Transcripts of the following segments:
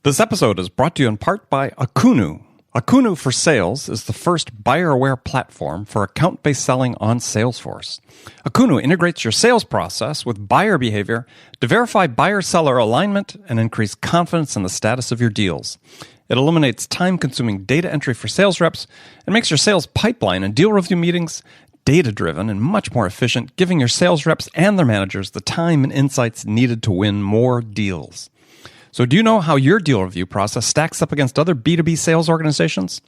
This episode is brought to you in part by Akunu. Akunu for Sales is the first buyer-aware platform for account-based selling on Salesforce. Akunu integrates your sales process with buyer behavior to verify buyer-seller alignment and increase confidence in the status of your deals. It eliminates time-consuming data entry for sales reps and makes your sales pipeline and deal review meetings data-driven and much more efficient, giving your sales reps and their managers the time and insights needed to win more deals. So do you know how your deal review process stacks up against other B2B sales organizations?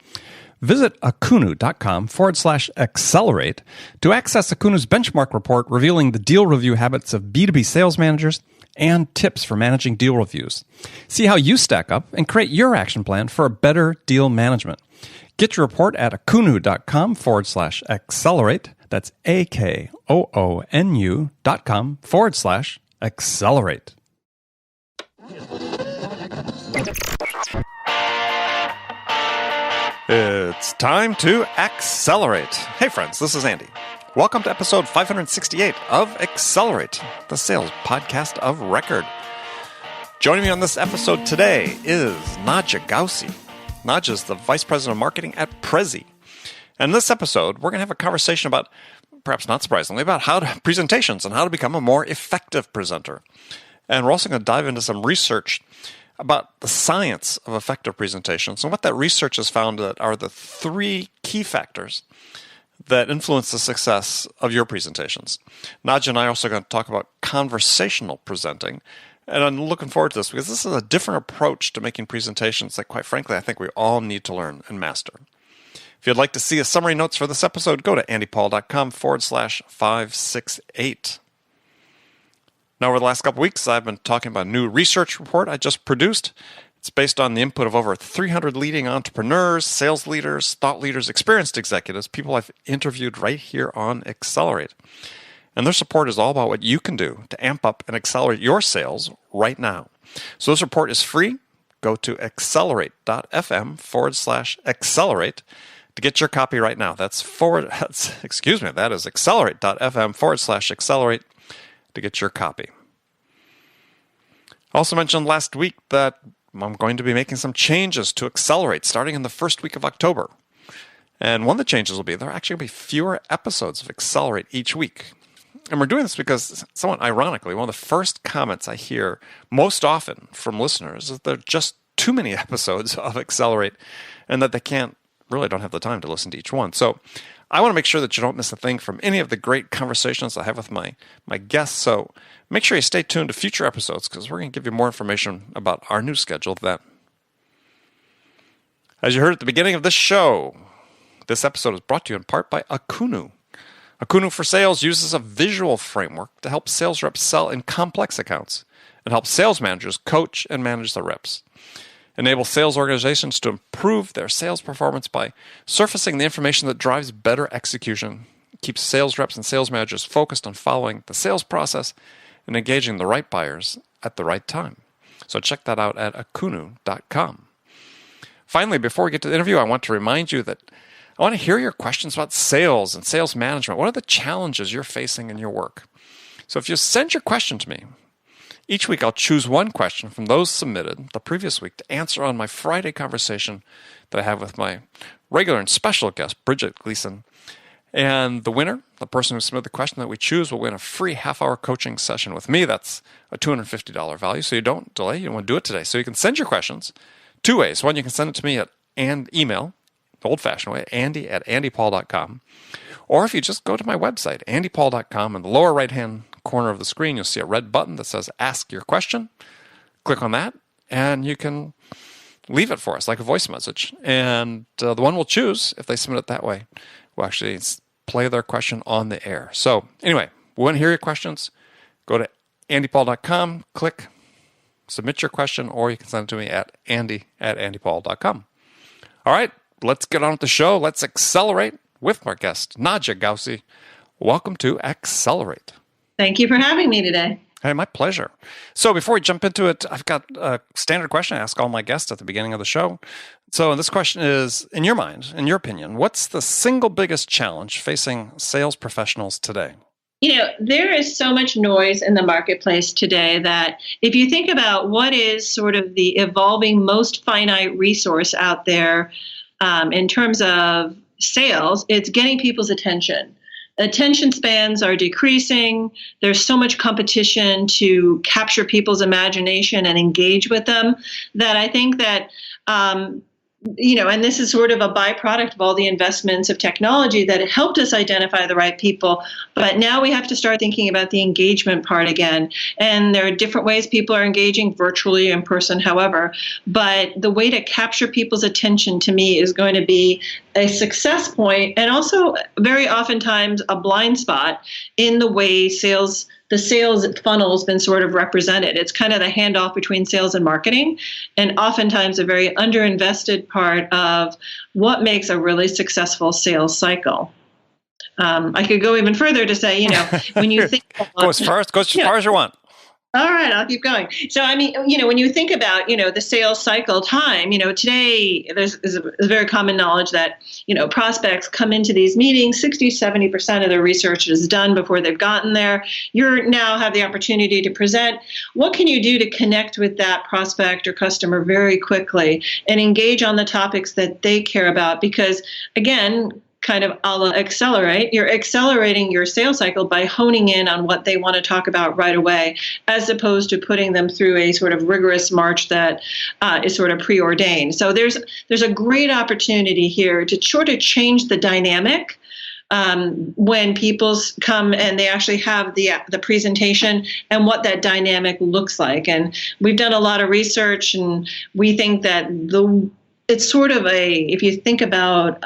Visit akunu.com/accelerate to access Akunu's benchmark report revealing the deal review habits of B2B sales managers and tips for managing deal reviews. See how you stack up and create your action plan for a better deal management. Get your report at akunu.com/accelerate. That's AKOONU.com/accelerate. It's time to accelerate. Hey friends, this is Andy. Welcome to episode 568 of Accelerate, the sales podcast of record. Joining me on this episode today is Nadjya Ghausi. Nadjya is the Vice President of Marketing at Prezi. And in this episode, we're going to have a conversation about, perhaps not surprisingly, about presentations and how to become a more effective presenter. And we're also going to dive into some research about the science of effective presentations and what that research has found that are the three key factors that influence the success of your presentations. Nadjya and I are also going to talk about conversational presenting. And I'm looking forward to this because this is a different approach to making presentations that, quite frankly, I think we all need to learn and master. If you'd like to see a summary notes for this episode, go to andypaul.com/568. Now, over the last couple weeks, I've been talking about a new research report I just produced. It's based on the input of over 300 leading entrepreneurs, sales leaders, thought leaders, experienced executives, people I've interviewed right here on Accelerate. And their support is all about what you can do to amp up and accelerate your sales right now. So this report is free. Go to accelerate.fm/accelerate to get your copy right now. That is accelerate.fm/accelerate to get your copy. I also mentioned last week that I'm going to be making some changes to Accelerate starting in the first week of October. And one of the changes will be there are actually going to be fewer episodes of Accelerate each week. And we're doing this because, somewhat ironically, one of the first comments I hear most often from listeners is that there are just too many episodes of Accelerate and that they really don't have the time to listen to each one. So I want to make sure that you don't miss a thing from any of the great conversations I have with my guests. So make sure you stay tuned to future episodes because we're going to give you more information about our new schedule then. As you heard at the beginning of this show, this episode is brought to you in part by Akunu. Akunu for Sales uses a visual framework to help sales reps sell in complex accounts and help sales managers coach and manage their reps. Enable sales organizations to improve their sales performance by surfacing the information that drives better execution, keeps sales reps and sales managers focused on following the sales process and engaging the right buyers at the right time. So check that out at akunu.com. Finally, before we get to the interview, I want to remind you that I want to hear your questions about sales and sales management. What are the challenges you're facing in your work? So if you send your question to me, each week I'll choose one question from those submitted the previous week to answer on my Friday conversation that I have with my regular and special guest, Bridget Gleason. And the winner, the person who submitted the question that we choose, will win a free half-hour coaching session with me. That's a $250 value, so you don't delay. You want to do it today. So you can send your questions two ways. One, you can send it to me at email, the old-fashioned way, andy@andypaul.com. Or if you just go to my website, andypaul.com, in the lower right-hand corner of the screen, you'll see a red button that says Ask Your Question. Click on that, and you can leave it for us like a voice message. And the one we'll choose, if they submit it that way, will actually play their question on the air. So anyway, we want to hear your questions. Go to andypaul.com, click Submit Your Question, or you can send it to me at andy@andypaul.com. All right, let's get on with the show. Let's accelerate with our guest, Nadjya Ghausi. Welcome to Accelerate. Thank you for having me today. Hey, my pleasure. So before we jump into it, I've got a standard question I ask all my guests at the beginning of the show. So this question is, in your mind, in your opinion, what's the single biggest challenge facing sales professionals today? There is so much noise in the marketplace today that if you think about what is sort of the evolving most finite resource out there in terms of sales, it's getting people's attention. Attention spans are decreasing. There's so much competition to capture people's imagination and engage with them that I think that and this is sort of a byproduct of all the investments of technology that it helped us identify the right people. But now we have to start thinking about the engagement part again. And there are different ways people are engaging, virtually, in person, however. But the way to capture people's attention, to me, is going to be a success point, and also very oftentimes a blind spot in the way the sales funnel has been sort of represented. It's kind of the handoff between sales and marketing, and oftentimes a very underinvested part of what makes a really successful sales cycle. I could go even further to say, when you think go as far as you want. All right, I'll keep going. So, when you think about, the sales cycle time, today there's a very common knowledge that, prospects come into these meetings, 60, 70% of their research is done before they've gotten there. You now have the opportunity to present. What can you do to connect with that prospect or customer very quickly and engage on the topics that they care about? Because, again, kind of a la accelerate, you're accelerating your sales cycle by honing in on what they want to talk about right away, as opposed to putting them through a sort of rigorous march that is sort of preordained. So there's a great opportunity here to sort of change the dynamic when people come and they actually have the presentation and what that dynamic looks like. And we've done a lot of research, and we think that it's sort of if you think about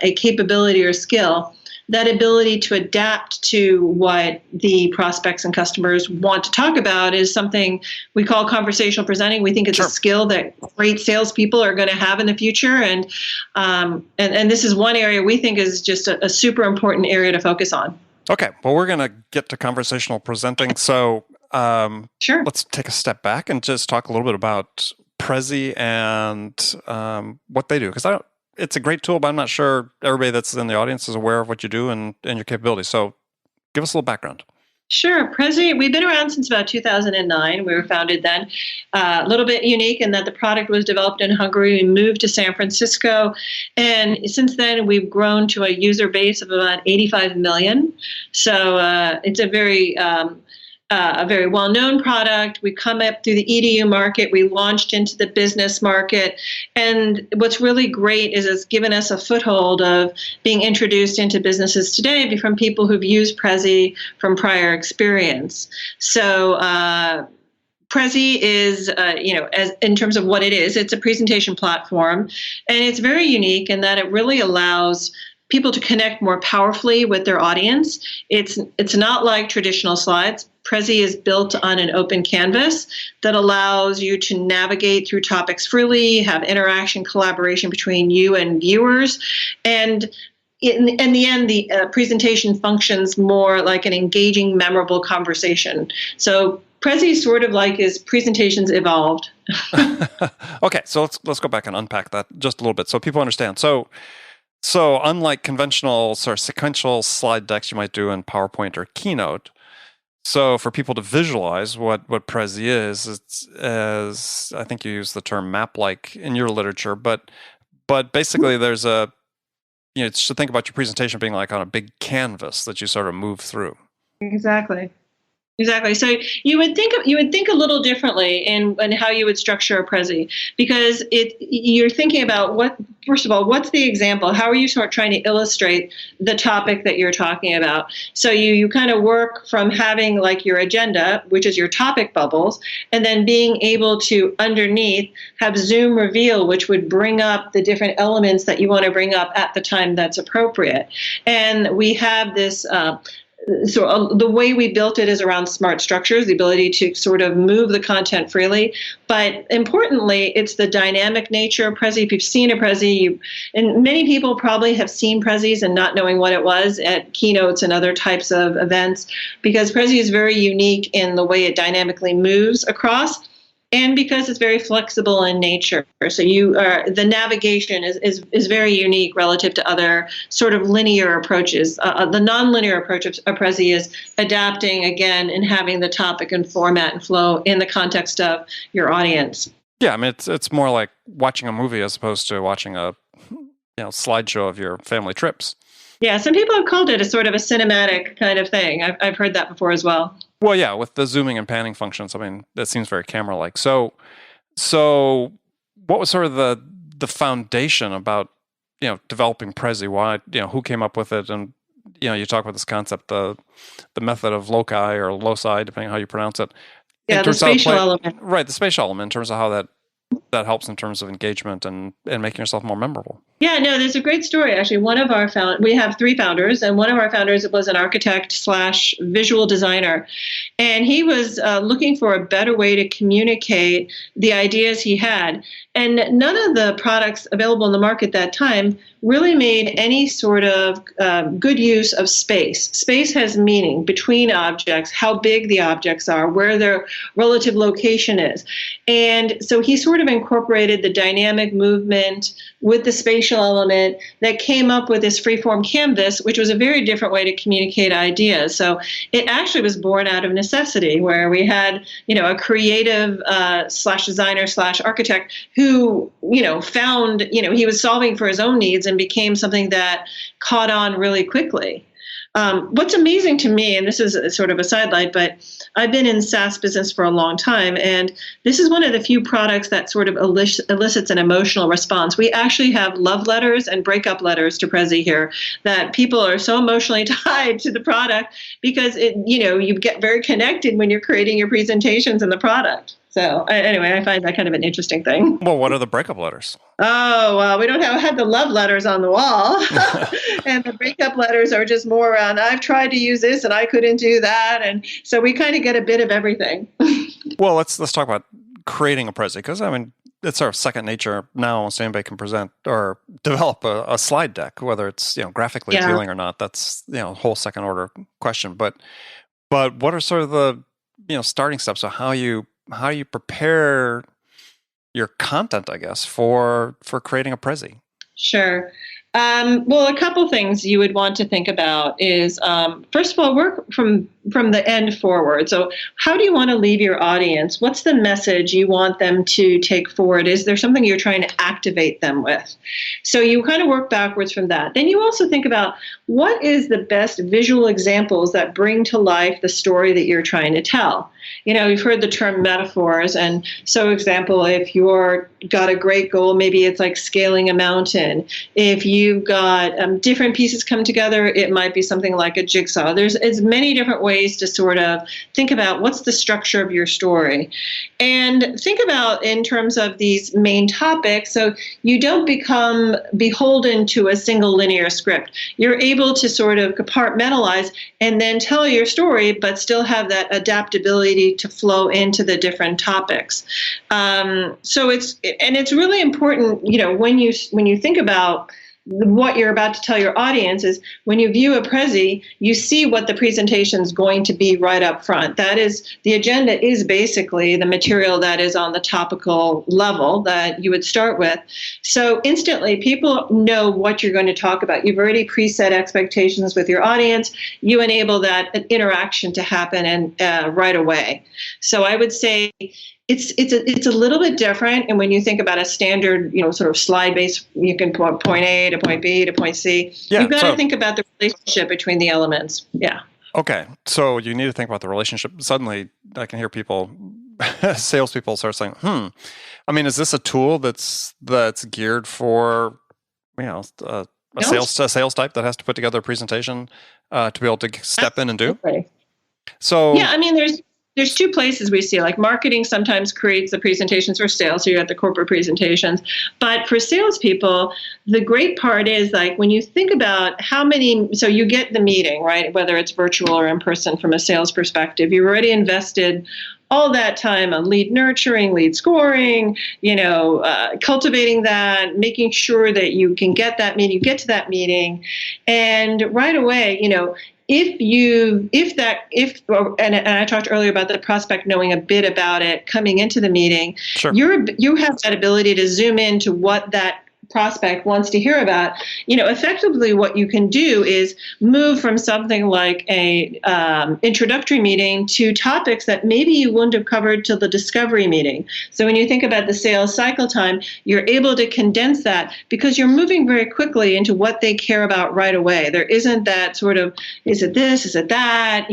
a capability or skill, that ability to adapt to what the prospects and customers want to talk about is something we call conversational presenting. We think it's a skill that great salespeople are going to have in the future. And this is one area we think is just a super important area to focus on. Okay. Well, we're going to get to conversational presenting. So sure. Let's take a step back and just talk a little bit about Prezi and what they do, because it's a great tool, but I'm not sure everybody that's in the audience is aware of what you do and your capabilities. So give us a little background. Sure. Prezi, we've been around since about 2009. We were founded then. A little bit unique in that the product was developed in Hungary. We moved to San Francisco. And since then, we've grown to a user base of about 85 million. So it's a very well-known product. We come up through the EDU market. We launched into the business market. And what's really great is it's given us a foothold of being introduced into businesses today from people who've used Prezi from prior experience. So Prezi is, as in terms of what it is, it's a presentation platform. And it's very unique in that it really allows people to connect more powerfully with their audience. It's not like traditional slides. Prezi is built on an open canvas that allows you to navigate through topics freely, have interaction, collaboration between you and viewers. And in the end, the presentation functions more like an engaging, memorable conversation. So Prezi sort of like his presentations evolved. Okay, so let's go back and unpack that just a little bit so people understand. So unlike conventional sort of sequential slide decks you might do in PowerPoint or Keynote, so for people to visualize what Prezi is, it's, as I think you use the term map-like in your literature, but basically there's it's to think about your presentation being like on a big canvas that you sort of move through. Exactly. So you would think a little differently in how you would structure a Prezi, because you're thinking about first of all, what's the example? How are you sort of trying to illustrate the topic that you're talking about? So you kind of work from having like your agenda, which is your topic bubbles, and then being able to underneath have Zoom reveal, which would bring up the different elements that you want to bring up at the time that's appropriate. And we have this So the way we built it is around smart structures, the ability to sort of move the content freely. But importantly, it's the dynamic nature of Prezi. If you've seen a Prezi, and many people probably have seen Prezis and not knowing what it was at keynotes and other types of events, because Prezi is very unique in the way it dynamically moves across. and because it's very flexible in nature. So the navigation is very unique relative to other sort of linear approaches. The nonlinear approach of Prezi is adapting again and having the topic and format and flow in the context of your audience. Yeah, I mean it's more like watching a movie as opposed to watching a slideshow of your family trips. Yeah, some people have called it a sort of a cinematic kind of thing. I've heard that before as well. Well, yeah, with the zooming and panning functions, I mean, that seems very camera-like. So what was sort of the foundation about, developing Prezi? Why, who came up with it? And, you talk about this concept, the method of loci or loci, depending on how you pronounce it. Yeah, the spatial element. Right, the spatial element in terms of how that helps in terms of engagement and making yourself more memorable. Yeah, no, there's a great story. Actually, we have 3 founders, and one of our founders was an architect / visual designer. And he was looking for a better way to communicate the ideas he had. And none of the products available in the market at that time really made any sort of good use of space. Space has meaning between objects, how big the objects are, where their relative location is. And so he sort of incorporated the dynamic movement with the spatial element that came up with this freeform canvas, which was a very different way to communicate ideas. So it actually was born out of necessity, where we had, a creative / designer / architect who, found, he was solving for his own needs and became something that caught on really quickly. What's amazing to me, and this is sort of a sidelight, but I've been in SaaS business for a long time, and this is one of the few products that sort of elicits an emotional response. We actually have love letters and breakup letters to Prezi here, that people are so emotionally tied to the product because you get very connected when you're creating your presentations in the product. So anyway, I find that kind of an interesting thing. Well, what are the breakup letters? Oh, well, we don't have the love letters on the wall. And the breakup letters are just more around, I've tried to use this and I couldn't do that. And so we kind of get a bit of everything. Well, let's talk about creating a Prezi, because I mean, it's sort of second nature now. Almost anybody can present or develop a slide deck, whether it's graphically appealing or not. That's a whole second order question. But what are sort of the starting steps of how you prepare your content, I guess, for creating a Prezi? Sure. Well, a couple things you would want to think about is, first of all, work from the end forward. So how do you want to leave your audience? What's the message you want them to take forward? Is there something you're trying to activate them with? So you kind of work backwards from that. Then you also think about what is the best visual examples that bring to life the story that you're trying to tell. You've heard the term metaphors. And so, example, if you're got a great goal, maybe it's like scaling a mountain. If you've got different pieces come together, it might be something like a jigsaw. There's as many different ways to sort of think about what's the structure of your story. And think about in terms of these main topics, so you don't become beholden to a single linear script. You're able to sort of compartmentalize and then tell your story, but still have that adaptability to flow into the different topics. So it's really important, when you think about what you're about to tell your audience is when you view a Prezi, you see what the presentation is going to be right up front. That is, the agenda is basically the material that is on the topical level that you would start with. So instantly, people know what you're going to talk about. You've already preset expectations with your audience. You enable that interaction to happen and right away. So I would say it's a little bit different. And when you think about a standard, sort of slide based, you can point A to point B to point C. Yeah, you've got to think about the relationship between the elements. Yeah. Okay. So you need to think about the relationship. Suddenly I can hear people, salespeople start saying, I mean, is this a tool that's geared for, a sales type that has to put together a presentation to be able to step in and do? So yeah, I mean, there's 2 places we see, like marketing sometimes creates the presentations for sales, so you have the corporate presentations. But for salespeople, the great part is like when you think about so you get the meeting, right? Whether it's virtual or in person from a sales perspective, you've already invested all that time on lead nurturing, lead scoring, cultivating that, making sure that you can get that meeting, you get to that meeting. And right away, and I talked earlier about the prospect knowing a bit about it coming into the meeting, Sure. you have that ability to zoom into what that prospect wants to hear about. Effectively what you can do is move from something like a introductory meeting to topics that maybe you wouldn't have covered till the discovery meeting. So when you think about the sales cycle time, you're able to condense that because you're moving very quickly into what they care about right away. There isn't that sort of, is it this, is it that?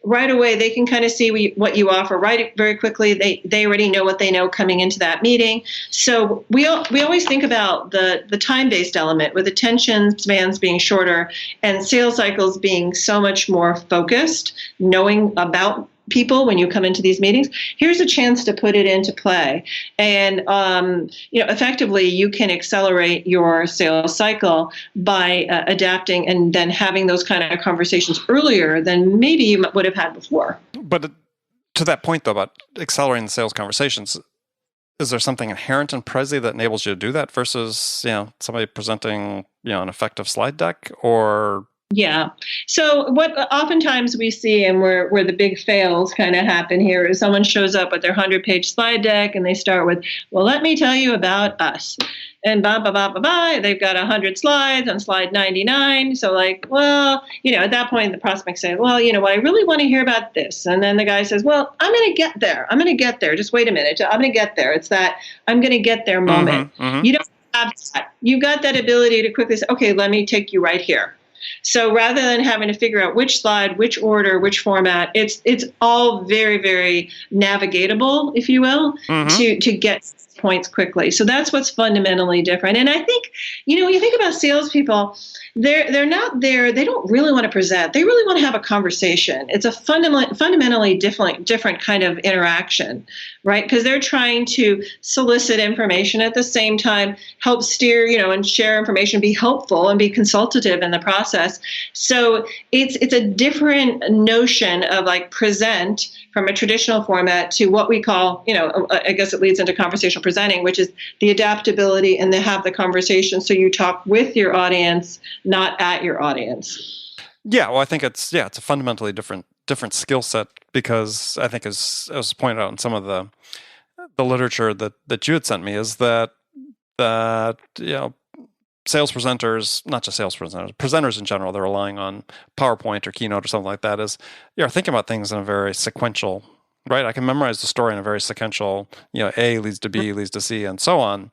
Right away they can kind of see what you offer very quickly. They already know what they know coming into that meeting. So we always think about the time-based element, with attention spans being shorter and sales cycles being so much more focused, knowing about people when you come into these meetings. Here's a chance to put it into play. And, effectively you can accelerate your sales cycle by adapting and then having those kind of conversations earlier than maybe you would have had before. But to that point, though, about accelerating the sales conversations, is there something inherent in Prezi that enables you to do that versus, somebody presenting, an effective slide deck? Or yeah. So what oftentimes we see, and where the big fails kind of happen here, is someone shows up with their 100-page slide deck and they start with, well, let me tell you about us. And they've got 100 slides on slide 99. So at that point, the prospect says, well, what, I really want to hear about this. And then the guy says, well, I'm going to get there. Just wait a minute. I'm going to get there. It's that I'm going to get there moment. You don't have that. You've got that ability to quickly say, okay, let me take you right here. So rather than having to figure out which slide, which order, which format, it's all very, very navigatable, if you will, to get points quickly. So that's what's fundamentally different. And I think, when you think about salespeople, they're not there. They don't really want to present. They really want to have a conversation. It's a fundamentally different kind of interaction, right? Because they're trying to solicit information at the same time, help steer, and share information, be helpful and be consultative in the process. So it's a different notion of present from a traditional format to what we call, I guess it leads into conversational presenting, which is the adaptability and to have the conversation so you talk with your audience, not at your audience. Yeah, well, I think it's a fundamentally different skill set, because I think, as was pointed out in some of the literature that you had sent me, is that sales presenters, not just sales presenters in general, they're relying on PowerPoint or Keynote or something like that, is you're thinking about things in a very sequential, right? I can memorize the story in a very sequential, A leads to B, leads to C, and so on,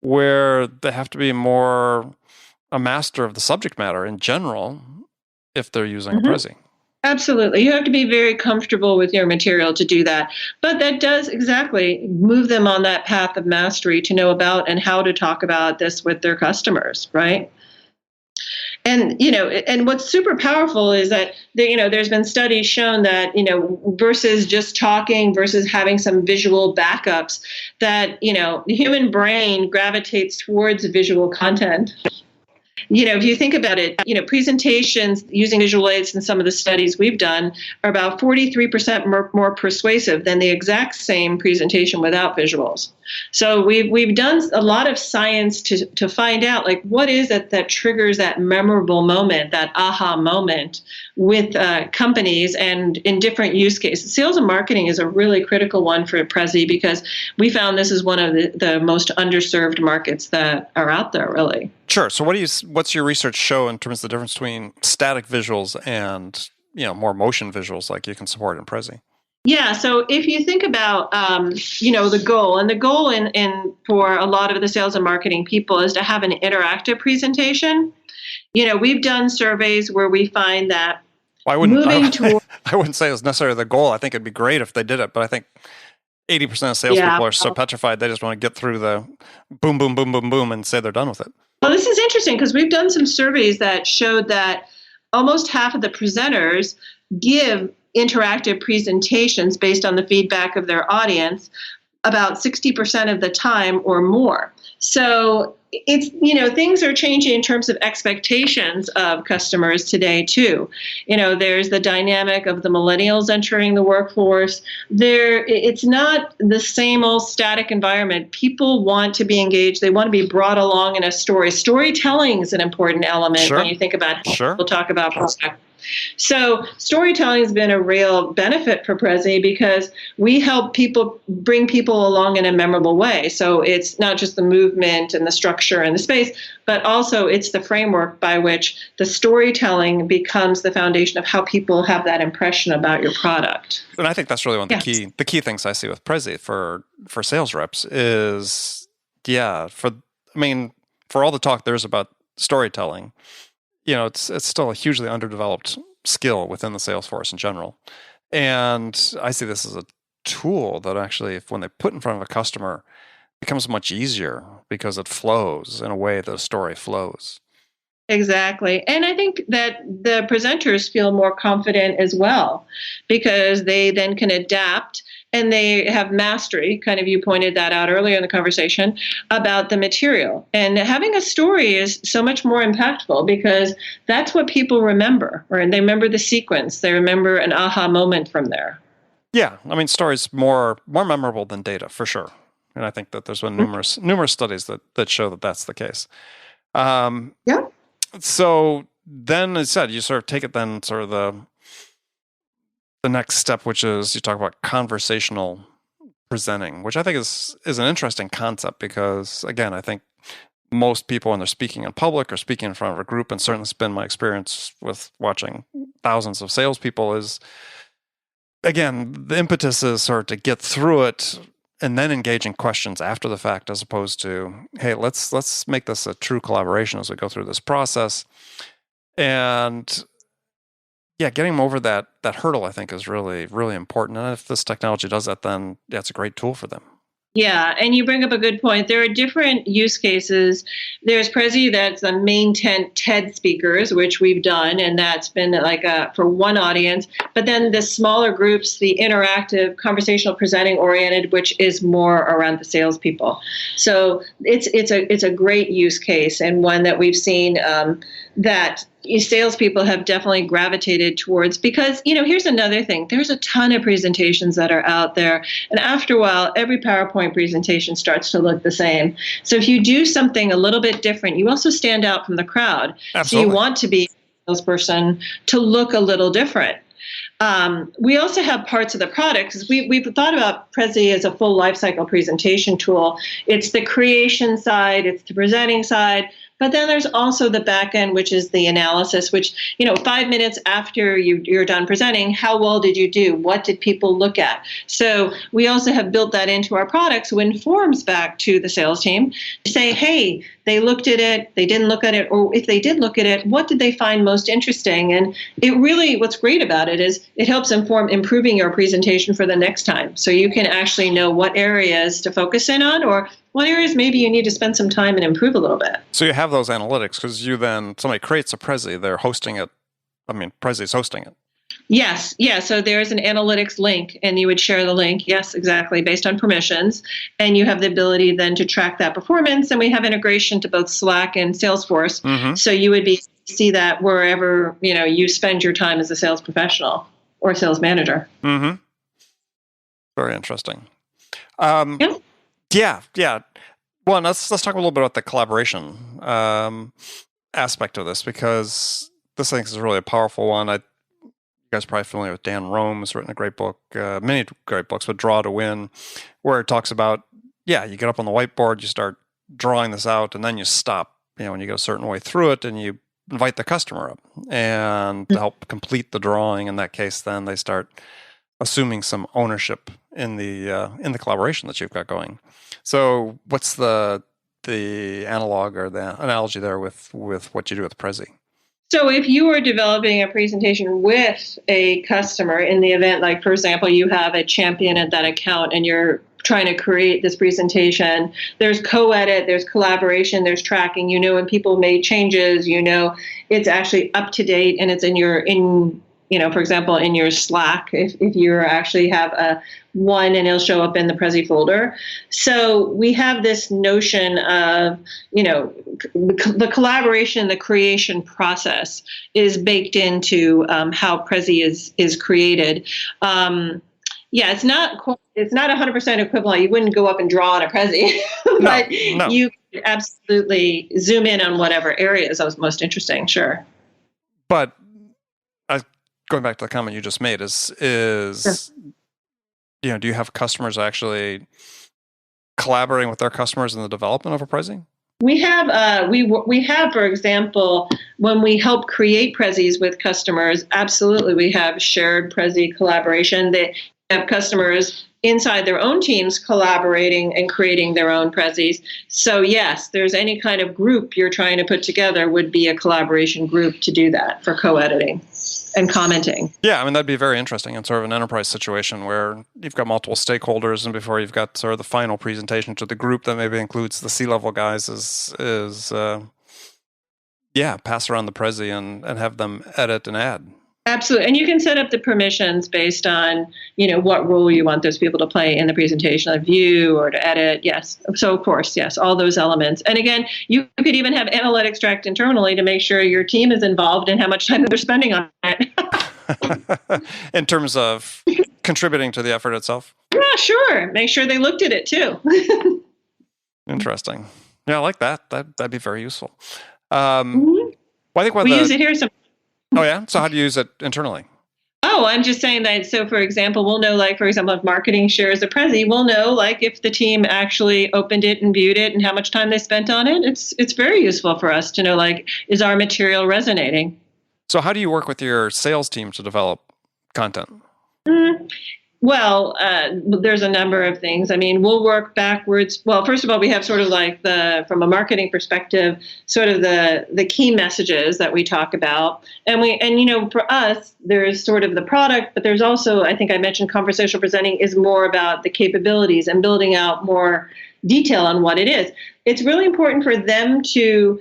where they have to be more a master of the subject matter in general if they're using a Prezi. Absolutely. You have to be very comfortable with your material to do that. But that does exactly move them on that path of mastery to know about and how to talk about this with their customers, right? And, and what's super powerful is that, there's been studies shown that, versus just talking versus having some visual backups, that, the human brain gravitates towards visual content. If you think about it, presentations using visual aids in some of the studies we've done are about 43% more persuasive than the exact same presentation without visuals. So we've done a lot of science to find out, what is it that triggers that memorable moment, that aha moment with companies and in different use cases. Sales and marketing is a really critical one for Prezi, because we found this is one of the most underserved markets that are out there, really. Sure. So what's your research show in terms of the difference between static visuals and, more motion visuals like you can support in Prezi? Yeah. So if you think about, the goal in for a lot of the sales and marketing people is to have an interactive presentation. We've done surveys where we find that I wouldn't say it's necessarily the goal. I think it'd be great if they did it, but I think 80% of salespeople are so petrified they just want to get through the boom, boom, boom, boom, boom and say they're done with it. Well, this is interesting because we've done some surveys that showed that almost half of the presenters give interactive presentations based on the feedback of their audience about 60% of the time or more. So it's, things are changing in terms of expectations of customers today too. There's the dynamic of the millennials entering the workforce. It's not the same old static environment. People want to be engaged. They want to be brought along in a story. Storytelling is an important element when you think about how people talk about product. So storytelling has been a real benefit for Prezi because we help people bring people along in a memorable way. So it's not just the movement and the structure and the space, but also it's the framework by which the storytelling becomes the foundation of how people have that impression about your product. And I think that's really one of the key things I see with Prezi for sales reps is, for all the talk there's about storytelling, it's still a hugely underdeveloped skill within the sales force in general. And I see this as a tool that actually, when they put in front of a customer, becomes much easier because it flows in a way that a story flows. Exactly. And I think that the presenters feel more confident as well because they then can adapt and they have mastery. Kind of, you pointed that out earlier in the conversation about the material. And having a story is so much more impactful because that's what people remember, or they remember the sequence. They remember an aha moment from there. Yeah. I mean, stories more memorable than data for sure. And I think that there's been numerous studies that show that that's the case. Yeah. So then, as I said, you sort of take it then sort of the next step, which is you talk about conversational presenting, which I think is an interesting concept because, again, I think most people when they're speaking in public or speaking in front of a group, and certainly it's been my experience with watching thousands of salespeople, is, again, the impetus is sort of to get through it and then engage in questions after the fact, as opposed to, hey, let's make this a true collaboration as we go through this process. And getting them over that hurdle, I think, is really, really important. And if this technology does that, then it's a great tool for them. Yeah, and you bring up a good point. There are different use cases. There's Prezi, that's the main tent TED speakers, which we've done, and that's been for one audience. But then the smaller groups, the interactive, conversational presenting oriented, which is more around the salespeople. So it's a great use case and one that we've seen that salespeople have definitely gravitated towards because, here's another thing. There's a ton of presentations that are out there. And after a while, every PowerPoint presentation starts to look the same. So if you do something a little bit different, you also stand out from the crowd. Absolutely. So you want to be a salesperson to look a little different. We also have parts of the product because we've thought about Prezi as a full lifecycle presentation tool. It's the creation side, it's the presenting side, but then there's also the back end, which is the analysis, which, 5 minutes after you're done presenting, how well did you do? What did people look at? So we also have built that into our products, so it informs back to the sales team to say, hey, they looked at it, they didn't look at it, or if they did look at it, what did they find most interesting? And it really, what's great about it is it helps inform improving your presentation for the next time. So you can actually know what areas to focus in on or what areas maybe you need to spend some time and improve a little bit. So you have those analytics because somebody creates a Prezi, they're hosting it. I mean, Prezi's hosting it. Yes. Yeah. So there's an analytics link and you would share the link. Yes, exactly. Based on permissions. And you have the ability then to track that performance. And we have integration to both Slack and Salesforce. Mm-hmm. So you would see that wherever, you spend your time as a sales professional or sales manager. Mm-hmm. Very interesting. Yeah. Well, let's talk a little bit about the collaboration aspect of this because this I think is really a powerful one. You guys are probably familiar with Dan Rome, who's written a great book, many great books, but Draw to Win, where it talks about, you get up on the whiteboard, you start drawing this out, and then you stop, when you go a certain way through it, and you invite the customer up and to help complete the drawing. In that case, then they start assuming some ownership in the collaboration that you've got going. So what's the analog or the analogy there with what you do with Prezi? So if you are developing a presentation with a customer in the event, like, for example, you have a champion at that account and you're trying to create this presentation, there's co-edit, there's collaboration, there's tracking, when people made changes, it's actually up to date and it's for example, in your Slack, if you actually have a one and it'll show up in the Prezi folder. So we have this notion of, the collaboration, the creation process is baked into how Prezi is created. It's not 100% equivalent. You wouldn't go up and draw on a Prezi, but no. You could absolutely zoom in on whatever areas that was most interesting. Sure. But I going back to the comment you just made, is do you have customers actually collaborating with their customers in the development of a Prezi? We have, we have, for example, when we help create Prezis with customers, absolutely, we have shared Prezi collaboration. They have customers inside their own teams collaborating and creating their own Prezis. So yes, there's any kind of group you're trying to put together would be a collaboration group to do that for co-editing and commenting. Yeah, I mean, that'd be very interesting in sort of an enterprise situation where you've got multiple stakeholders, and before you've got sort of the final presentation to the group that maybe includes the C-level guys pass around the Prezi and have them edit and add. Absolutely. And you can set up the permissions based on, what role you want those people to play in the presentation, like view or to edit. Yes. So of course, yes, all those elements. And again, you could even have analytics tracked internally to make sure your team is involved and how much time they're spending on it. In terms of contributing to the effort itself? Yeah, sure. Make sure they looked at it too. Interesting. Yeah, I like that. That'd be very useful. Well, I think we use it here some. Oh, yeah? So how do you use it internally? Oh, I'm just saying that. So, for example, we'll know, for example, if marketing shares a Prezi, we'll know, if the team actually opened it and viewed it and how much time they spent on it. It's very useful for us to know, is our material resonating? So how do you work with your sales team to develop content? Well, there's a number of things. I mean, we'll work backwards. Well, first of all, we have sort of from a marketing perspective, sort of the key messages that we talk about. And for us, there's sort of the product, but there's also, I think I mentioned conversational presenting is more about the capabilities and building out more detail on what it is. It's really important for them to,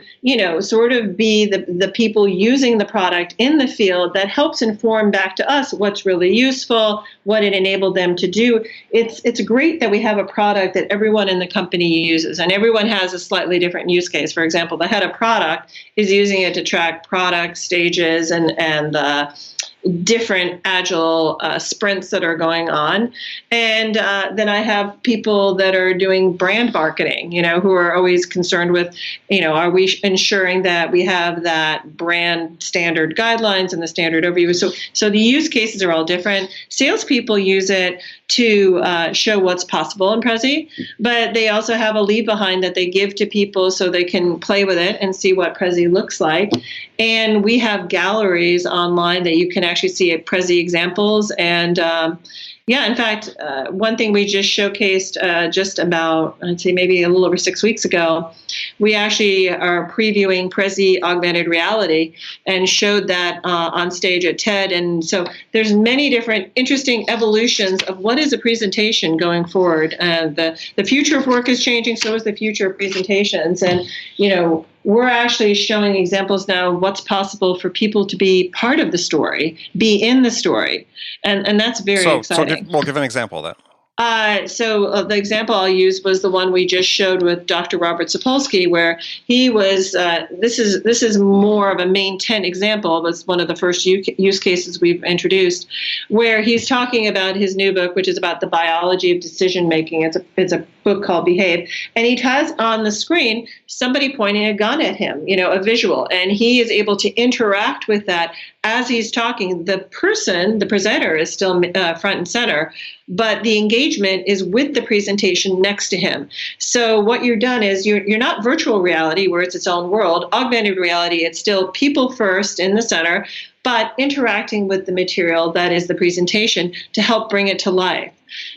sort of be the people using the product in the field that helps inform back to us what's really useful, what it enabled them to do. It's great that we have a product that everyone in the company uses, and everyone has a slightly different use case. For example, the head of product is using it to track product stages and different agile sprints that are going on. And then I have people that are doing brand marketing, who are always concerned with, are we ensuring that we have that brand standard guidelines and the standard overview. So the use cases are all different. Salespeople use it to show what's possible in Prezi, but they also have a leave behind that they give to people so they can play with it and see what Prezi looks like. And we have galleries online that you can actually see Prezi examples. And in fact, one thing we just showcased just about, I'd say maybe a little over 6 weeks ago, we actually are previewing Prezi augmented reality and showed that on stage at TED. And so there's many different interesting evolutions of what is a presentation going forward. The future of work is changing, so is the future of presentations. And, we're actually showing examples now of what's possible for people to be part of the story, be in the story. And that's very exciting. So give an example of that. So the example I'll use was the one we just showed with Dr. Robert Sapolsky, where he was, this is more of a main tent example. It was one of the first use cases we've introduced, where he's talking about his new book, which is about the biology of decision making. It's a book called Behave. And he has on the screen somebody pointing a gun at him, a visual. And he is able to interact with that as he's talking. The presenter is still front and center, but the engagement is with the presentation next to him. So what you've done is you're not virtual reality where it's its own world. Augmented reality, it's still people first in the center, but interacting with the material that is the presentation to help bring it to life.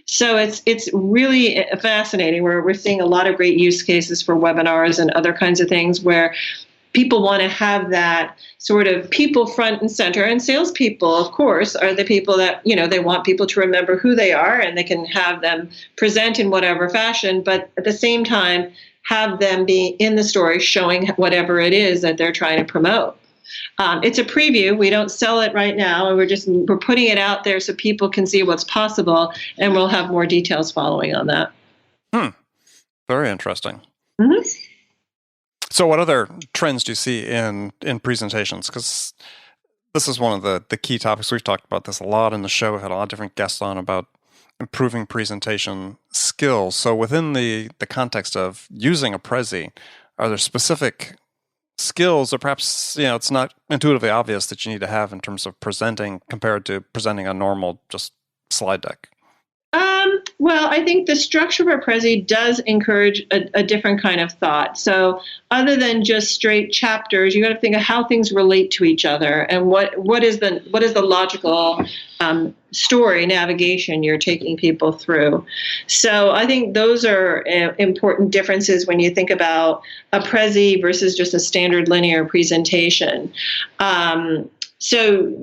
So it's really fascinating. We're seeing a lot of great use cases for webinars and other kinds of things where people want to have that sort of people front and center. And salespeople, of course, are the people that, they want people to remember who they are and they can have them present in whatever fashion, but at the same time, have them be in the story showing whatever it is that they're trying to promote. It's a preview. We don't sell it right now. We're putting it out there so people can see what's possible, and we'll have more details following on that. Very interesting. Mm-hmm. So what other trends do you see in presentations? Because this is one of the key topics. We've talked about this a lot in the show. We've had a lot of different guests on about improving presentation skills. So within the context of using a Prezi, are there specific skills that perhaps, it's not intuitively obvious that you need to have in terms of presenting compared to presenting a normal just slide deck? Well, I think the structure of Prezi does encourage a different kind of thought. So other than just straight chapters, you got to think of how things relate to each other and what is the logical story navigation you're taking people through. So I think those are important differences when you think about a Prezi versus just a standard linear presentation. So,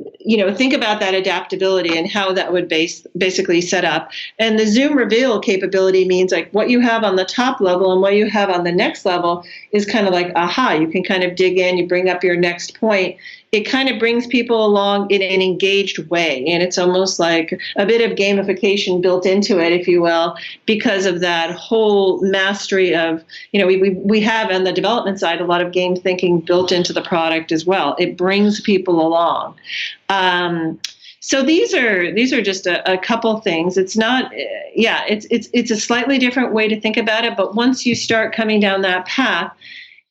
think about that adaptability and how that would basically set up. And the Zoom reveal capability means like what you have on the top level and what you have on the next level is kind of like, aha, you can kind of dig in, you bring up your next point. It kind of brings people along in an engaged way. And it's almost like a bit of gamification built into it, if you will, because of that whole mastery of, we have on the development side a lot of game thinking built into the product as well. It brings people along. So these are just a couple things. It's not, it's a slightly different way to think about it. But once you start coming down that path,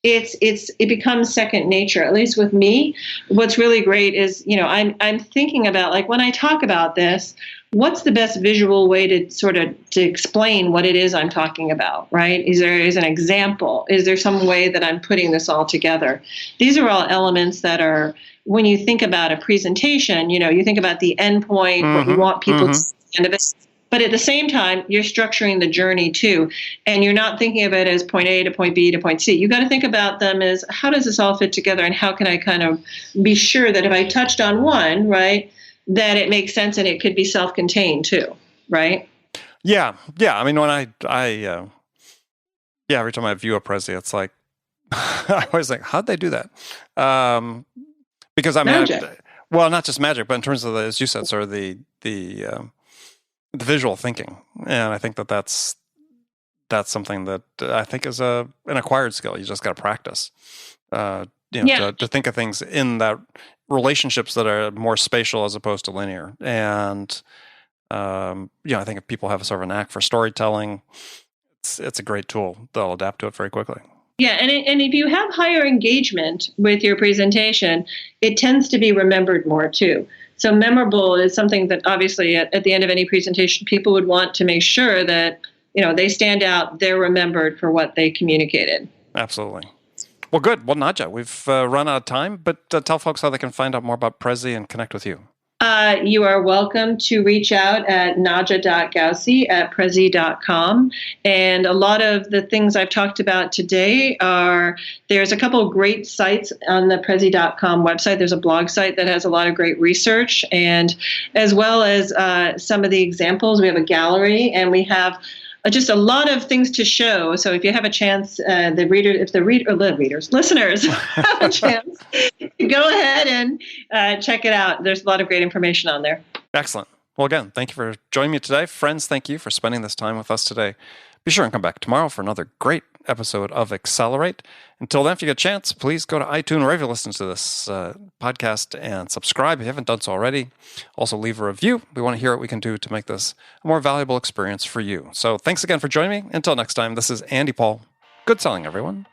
it becomes second nature. At least with me, what's really great is, I'm thinking about, like, when I talk about this, what's the best visual way to explain what it is I'm talking about, right? Is an example? Is there some way that I'm putting this all together? These are all elements that are, when you think about a presentation, you think about the endpoint, what you want people to see at the end of it. But at the same time, you're structuring the journey too. And you're not thinking of it as point A to point B to point C. You got to think about them as, how does this all fit together? And how can I kind of be sure that if I touched on one, right, that it makes sense and it could be self-contained too, right? Yeah. I mean, when I every time I view a Prezi, it's like, I always think, how'd they do that? Because I mean, well, not just magic, but in terms of as you said, sort of the visual thinking, and I think that's something that I think is an acquired skill. You just got to practice, to think of things in that relationships that are more spatial as opposed to linear. And I think if people have a sort of a knack for storytelling, it's a great tool. They'll adapt to it very quickly. Yeah, and if you have higher engagement with your presentation, it tends to be remembered more too. So memorable is something that obviously at the end of any presentation, people would want to make sure that, they stand out, they're remembered for what they communicated. Absolutely. Well, good. Well, Nadjya, we've run out of time, but tell folks how they can find out more about Prezi and connect with you. You are welcome to reach out at nadjya.ghausi@prezi.com. And a lot of the things I've talked about today there's a couple of great sites on the prezi.com website. There's a blog site that has a lot of great research, and as well as some of the examples. We have a gallery, and we have just a lot of things to show. So if you have a chance, listeners have a chance, go ahead and check it out. There's a lot of great information on there. Excellent. Well, again, thank you for joining me today. Friends, thank you for spending this time with us today. Be sure and come back tomorrow for another great episode of Accelerate. Until then, if you get a chance, please go to iTunes, wherever you listen to this podcast, and subscribe if you haven't done so already. Also, leave a review. We want to hear what we can do to make this a more valuable experience for you. So thanks again for joining me. Until next time, this is Andy Paul. Good selling, everyone.